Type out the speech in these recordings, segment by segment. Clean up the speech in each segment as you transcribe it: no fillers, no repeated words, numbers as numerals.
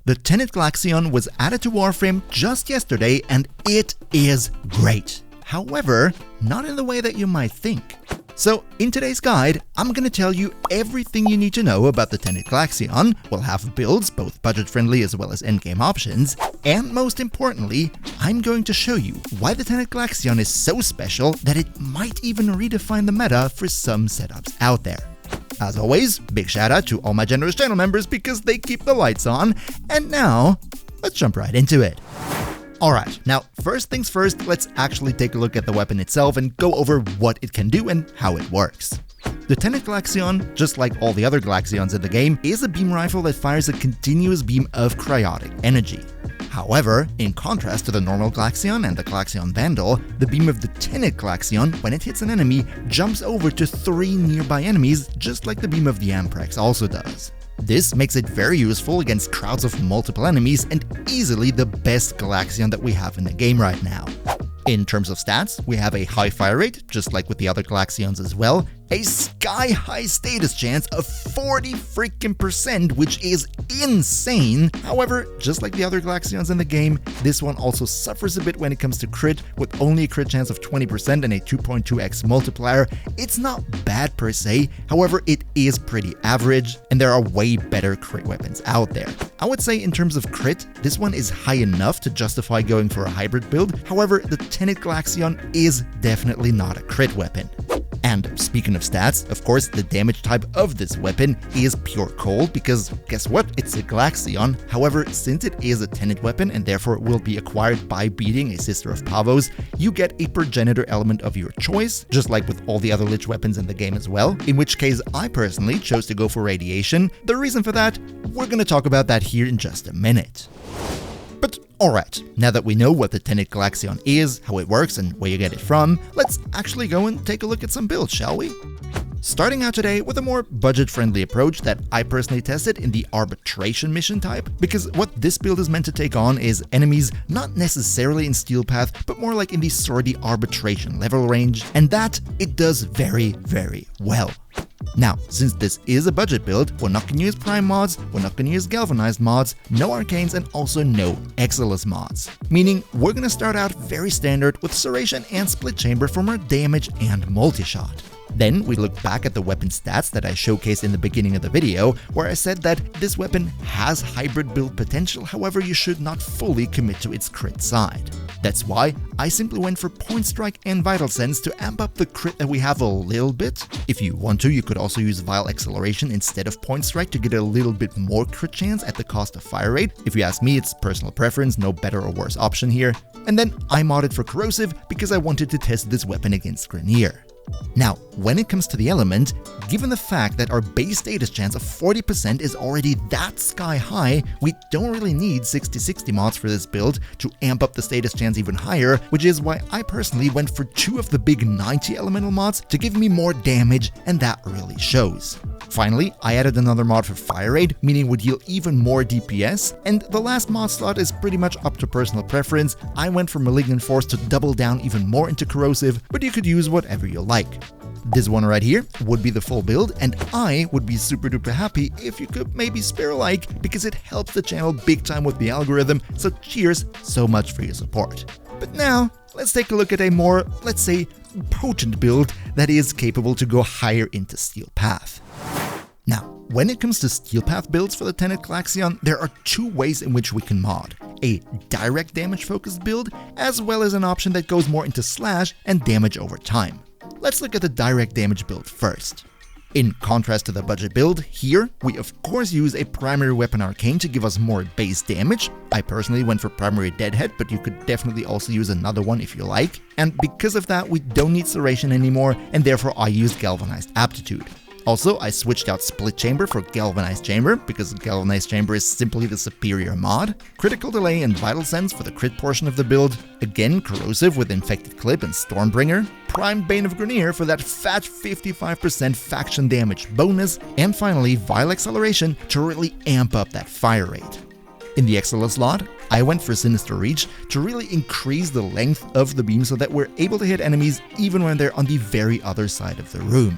The Tenet Glaxion was added to Warframe just yesterday and it is great. However, not in the way that you might think. So in today's guide, I'm gonna tell you everything you need to know about the Tenet Glaxion. We'll have builds, both budget-friendly as well as endgame options. And most importantly, I'm going to show you why the Tenet Glaxion is so special that it might even redefine the meta for some setups out there. As always, big shout out to all my generous channel members because they keep the lights on. And now, let's jump right into it. Alright, now first things first, let's actually take a look at the weapon itself and go over what it can do and how it works. The Tenet Glaxion, just like all the other Glaxions in the game, is a beam rifle that fires a continuous beam of cryotic energy. However, in contrast to the normal Glaxion and the Glaxion Vandal, the beam of the Tenet Glaxion, when it hits an enemy, jumps over to 3 nearby enemies, just like the beam of the Amprex also does. This makes it very useful against crowds of multiple enemies and easily the best Glaxion that we have in the game right now. In terms of stats, we have a high fire rate, just like with the other Glaxions as well, a sky-high status chance of 40%, which is insane. However, just like the other Glaxions in the game, this one also suffers a bit when it comes to crit, with only a crit chance of 20% and a 2.2x multiplier. It's not bad per se, however it is pretty average, and there are way better crit weapons out there. I would say in terms of crit, this one is high enough to justify going for a hybrid build, however the Tenet Glaxion is definitely not a crit weapon. And speaking of stats, of course, the damage type of this weapon is pure cold because guess what? It's a Glaxion. However, since it is a Tenet weapon and therefore will be acquired by beating a Sister of Pavos, you get a progenitor element of your choice, just like with all the other Lich weapons in the game as well, in which case I personally chose to go for radiation. The reason for that, we're gonna talk about that here in just a minute. But alright, now that we know what the Tenet Glaxion is, how it works, and where you get it from, let's actually go and take a look at some builds, shall we? Starting out today with a more budget-friendly approach that I personally tested in the Arbitration mission type, because what this build is meant to take on is enemies not necessarily in Steel Path, but more like in the Swordy Arbitration level range, and that it does very, very well. Now, since this is a budget build, we're not going to use Prime mods, we're not going to use Galvanized mods, no Arcanes, and also no Exilus mods. Meaning, we're going to start out very standard with Serration and Split Chamber for more damage and multi-shot. Then we look back at the weapon stats that I showcased in the beginning of the video, where I said that this weapon has hybrid build potential, however you should not fully commit to its crit side. That's why I simply went for Point Strike and Vital Sense to amp up the crit that we have a little bit. If you want to, you could also use Vile Acceleration instead of Point Strike to get a little bit more crit chance at the cost of fire rate. If you ask me, it's personal preference, no better or worse option here. And then I modded for Corrosive because I wanted to test this weapon against Grineer. Now, when it comes to the element, given the fact that our base status chance of 40% is already that sky high, we don't really need 60/60 mods for this build to amp up the status chance even higher, which is why I personally went for 2 of the big 90 elemental mods to give me more damage, and that really shows. Finally, I added another mod for Fire Rate, meaning it would heal even more DPS, and the last mod slot is pretty much up to personal preference. I went for Malignant Force to double down even more into Corrosive, but you could use whatever you like. This one right here would be the full build, and I would be super duper happy if you could maybe spare a like, because it helps the channel big time with the algorithm, so cheers so much for your support. But now, let's take a look at a more, let's say, potent build that is capable to go higher into Steel Path. Now, when it comes to Steel Path builds for the Tenet Glaxion, there are 2 ways in which we can mod. A direct damage focused build, as well as an option that goes more into slash and damage over time. Let's look at the direct damage build first. In contrast to the budget build, here we of course use a primary weapon Arcane to give us more base damage. I personally went for primary Deadhead, but you could definitely also use another one if you like. And because of that, we don't need Serration anymore, and therefore I used Galvanized Aptitude. Also, I switched out Split Chamber for Galvanized Chamber, because Galvanized Chamber is simply the superior mod. Critical Delay and Vital Sense for the crit portion of the build. Again, Corrosive with Infected Clip and Stormbringer. Prime Bane of Grineer for that fat 55% faction damage bonus. And finally, Vile Acceleration to really amp up that fire rate. In the Exilus slot, I went for Sinister Reach to really increase the length of the beam so that we're able to hit enemies even when they're on the very other side of the room.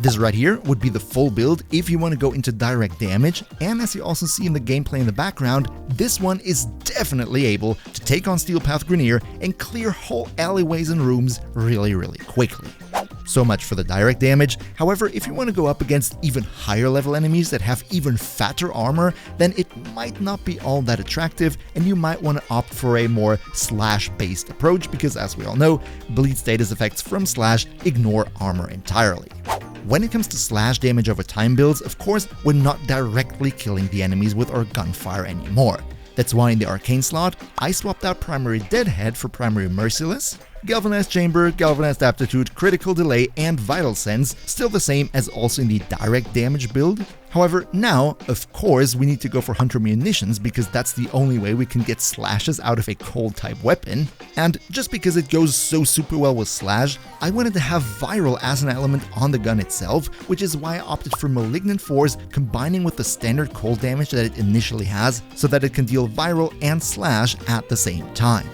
This right here would be the full build if you want to go into direct damage, and as you also see in the gameplay in the background, this one is definitely able to take on Steel Path Grineer and clear whole alleyways and rooms really quickly. So much for the direct damage. However, if you want to go up against even higher level enemies that have even fatter armor, then it might not be all that attractive, and you might want to opt for a more slash-based approach because, as we all know, bleed status effects from slash ignore armor entirely. When it comes to slash damage over time builds, of course, we're not directly killing the enemies with our gunfire anymore. That's why in the arcane slot, I swapped out primary Deadhead for primary Merciless, Galvanized Chamber, Galvanized Aptitude, Critical Delay, and Vital Sense, still the same as also in the direct damage build. However, now, of course, we need to go for Hunter Munitions because that's the only way we can get slashes out of a cold type weapon. And just because it goes so super well with slash, I wanted to have Viral as an element on the gun itself, which is why I opted for Malignant Force combining with the standard cold damage that it initially has so that it can deal Viral and slash at the same time.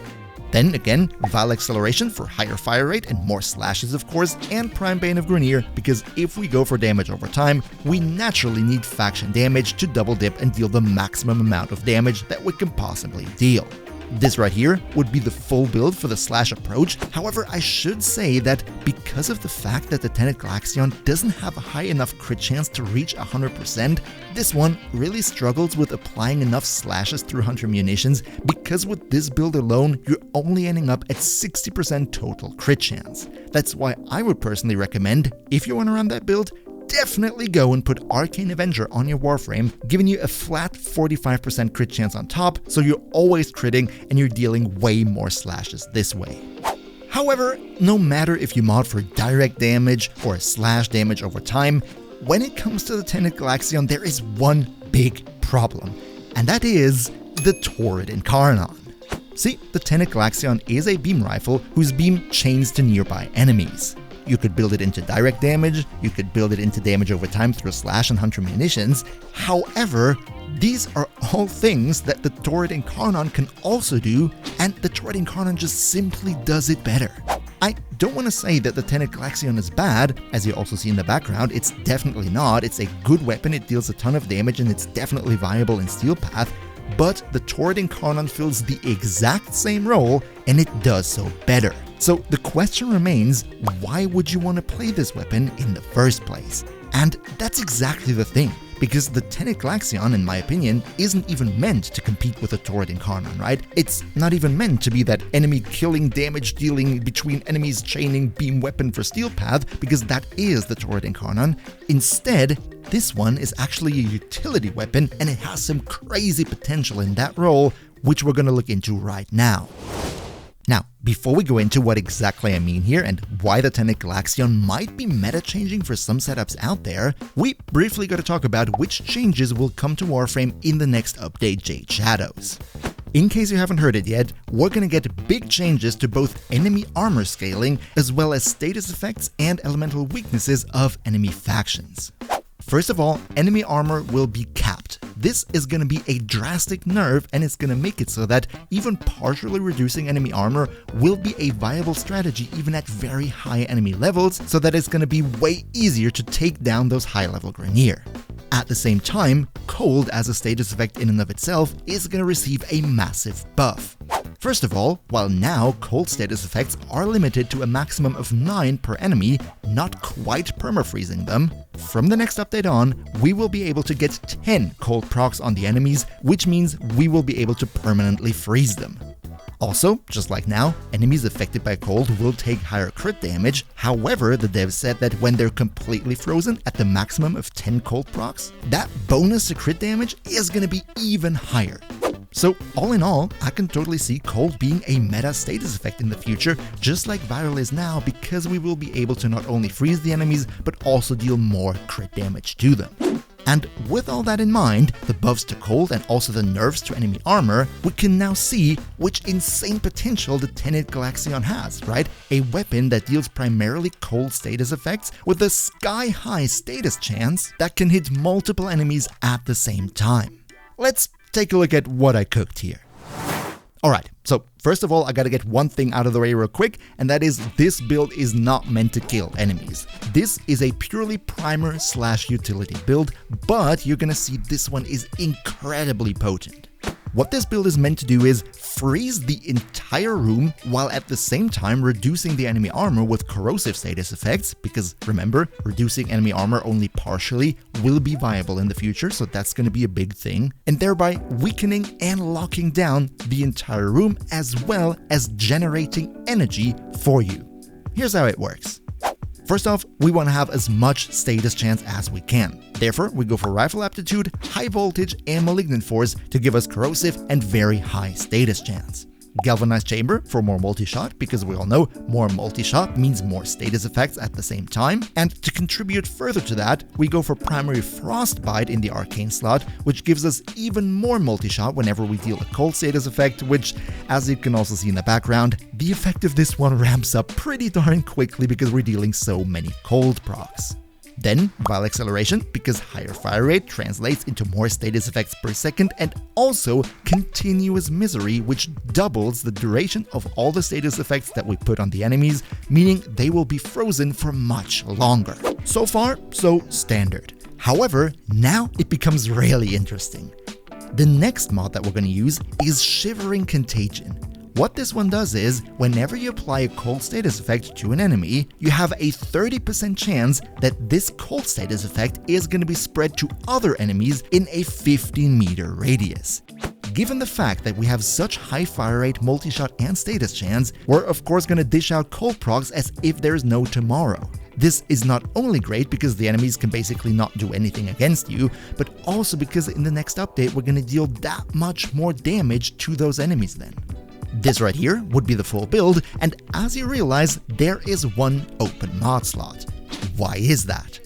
Then again, Vile Acceleration for higher fire rate and more slashes of course, and Prime Bane of Grineer because if we go for damage over time, we naturally need faction damage to double dip and deal the maximum amount of damage that we can possibly deal. This right here would be the full build for the slash approach. However, I should say that because of the fact that the Tenet Glaxion doesn't have a high enough crit chance to reach 100%, this one really struggles with applying enough slashes through Hunter Munitions because with this build alone, you're only ending up at 60% total crit chance. That's why I would personally recommend, if you want to run that build, definitely go and put Arcane Avenger on your Warframe, giving you a flat 45% crit chance on top, so you're always critting and you're dealing way more slashes this way. However, no matter if you mod for direct damage or slash damage over time, when it comes to the Tenet Glaxion, there is one big problem, and that is the Torrid Incarnon. See, the Tenet Glaxion is a beam rifle whose beam chains to nearby enemies. You could build it into direct damage, you could build it into damage over time through slash and Hunter Munitions. However, these are all things that the Torrid Incarnon can also do, and the Torrid Incarnon just simply does it better. I don't want to say that the Tenet Glaxion is bad, as you also see in the background, it's definitely not. It's a good weapon, it deals a ton of damage, and it's definitely viable in Steel Path, but the Torrid Incarnon fills the exact same role, and it does so better. So the question remains, why would you want to play this weapon in the first place? And that's exactly the thing, because the Tenet Glaxion, in my opinion, isn't even meant to compete with the Torrid Incarnon, right? It's not even meant to be that enemy killing, damage dealing, between enemies chaining beam weapon for Steel Path, because that is the Torrid Incarnon. Instead, this one is actually a utility weapon, and it has some crazy potential in that role, which we're going to look into right now. Now, before we go into what exactly I mean here and why the Tenet Glaxion might be meta-changing for some setups out there, we briefly got to talk about which changes will come to Warframe in the next update, Jade Shadows. In case you haven't heard it yet, we're gonna get big changes to both enemy armor scaling as well as status effects and elemental weaknesses of enemy factions. First of all, enemy armor will be capped. This is going to be a drastic nerf, and it's going to make it so that even partially reducing enemy armor will be a viable strategy even at very high enemy levels, so that it's going to be way easier to take down those high level Grineer. At the same time, cold as a status effect in and of itself is going to receive a massive buff. First of all, while now cold status effects are limited to a maximum of 9 per enemy, not quite permafreezing them, from the next update on, we will be able to get 10 cold procs on the enemies, which means we will be able to permanently freeze them. Also, just like now, enemies affected by cold will take higher crit damage. However, the devs said that when they're completely frozen at the maximum of 10 cold procs, that bonus to crit damage is going to be even higher. So all in all, I can totally see cold being a meta status effect in the future, just like viral is now, because we will be able to not only freeze the enemies, but also deal more crit damage to them. And with all that in mind, the buffs to cold and also the nerfs to enemy armor, we can now see which insane potential the Tenet Glaxion has, right? A weapon that deals primarily cold status effects with a sky-high status chance that can hit multiple enemies at the same time. Let's take a look at what I cooked here. Alright, so first of all, I gotta get one thing out of the way real quick, and that is this build is not meant to kill enemies. This is a purely primer/utility build, but you're gonna see this one is incredibly potent. What this build is meant to do is freeze the entire room while at the same time reducing the enemy armor with corrosive status effects, because remember, reducing enemy armor only partially will be viable in the future, so that's going to be a big thing, and thereby weakening and locking down the entire room as well as generating energy for you. Here's how it works. First off, we want to have as much status chance as we can. Therefore, we go for Rifle Aptitude, High Voltage, and Malignant Force to give us corrosive and very high status chance. Galvanized Chamber for more multi-shot, because we all know more multi-shot means more status effects at the same time. And to contribute further to that, we go for Primary Frostbite in the Arcane slot, which gives us even more multi-shot whenever we deal a cold status effect, which, as you can also see in the background, the effect of this one ramps up pretty darn quickly because we're dealing so many cold procs. Then, Vile Acceleration, because higher fire rate translates into more status effects per second, and also Continuous Misery, which doubles the duration of all the status effects that we put on the enemies, meaning they will be frozen for much longer. So far, so standard. However, now it becomes really interesting. The next mod that we're going to use is Shivering Contagion. What this one does is, whenever you apply a cold status effect to an enemy, you have a 30% chance that this cold status effect is going to be spread to other enemies in a 15-meter radius. Given the fact that we have such high fire rate, multi-shot, and status chance, we're of course going to dish out cold procs as if there's no tomorrow. This is not only great because the enemies can basically not do anything against you, but also because in the next update we're going to deal that much more damage to those enemies then. This right here would be the full build, and as you realize, there is one open mod slot. Why is that?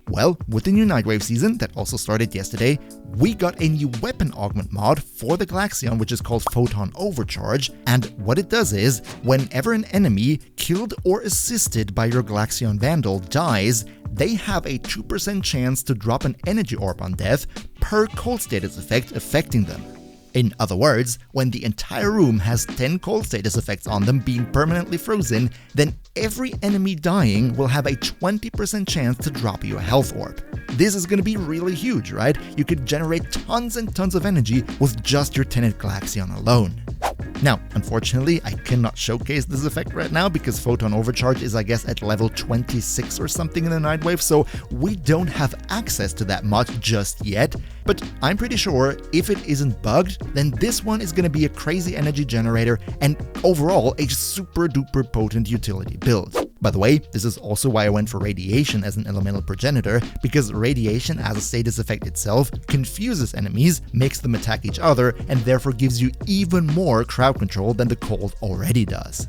Well, with the new Nightwave season that also started yesterday, we got a new weapon augment mod for the Glaxion, which is called Photon Overcharge, and what it does is, whenever an enemy killed or assisted by your Glaxion Vandal dies, they have a 2% chance to drop an energy orb on death per cold status effect affecting them. In other words, when the entire room has 10 cold status effects on them being permanently frozen, then every enemy dying will have a 20% chance to drop you a health orb. This is going to be really huge, right? You could generate tons and tons of energy with just your Tenet Glaxion alone. Now, unfortunately, I cannot showcase this effect right now because Photon Overcharge is, I guess, at level 26 or something in the Nightwave, so we don't have access to that mod just yet. But I'm pretty sure if it isn't bugged, then this one is going to be a crazy energy generator and overall a super duper potent utility build. By the way, this is also why I went for Radiation as an elemental progenitor, because Radiation as a status effect itself confuses enemies, makes them attack each other, and therefore gives you even more crowd control than the cold already does.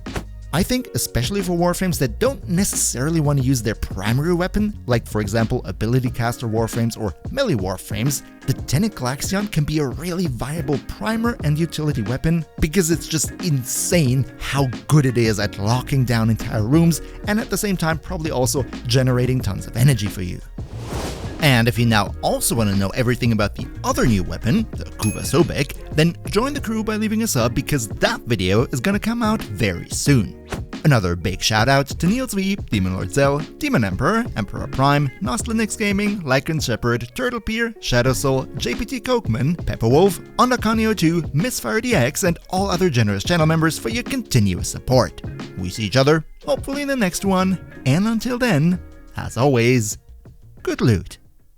I think, especially for Warframes that don't necessarily want to use their primary weapon, like for example ability caster Warframes or melee Warframes, the Tenet Glaxion can be a really viable primer and utility weapon because it's just insane how good it is at locking down entire rooms and at the same time probably also generating tons of energy for you. And if you now also want to know everything about the other new weapon, the Kuva Sobek, then join the crew by leaving a sub because that video is gonna come out very soon. Another big shout out to Niels V, Demon Lord Zell, Demon Emperor, Emperor Prime, Nostlinix Gaming, Lycan Shepherd, Turtlepeer, Shadow Soul, JPT Kokeman, Pepper Wolf, Ondakanio2, Misfire DX, and all other generous channel members for your continuous support. We see each other, hopefully in the next one, and until then, as always, good loot.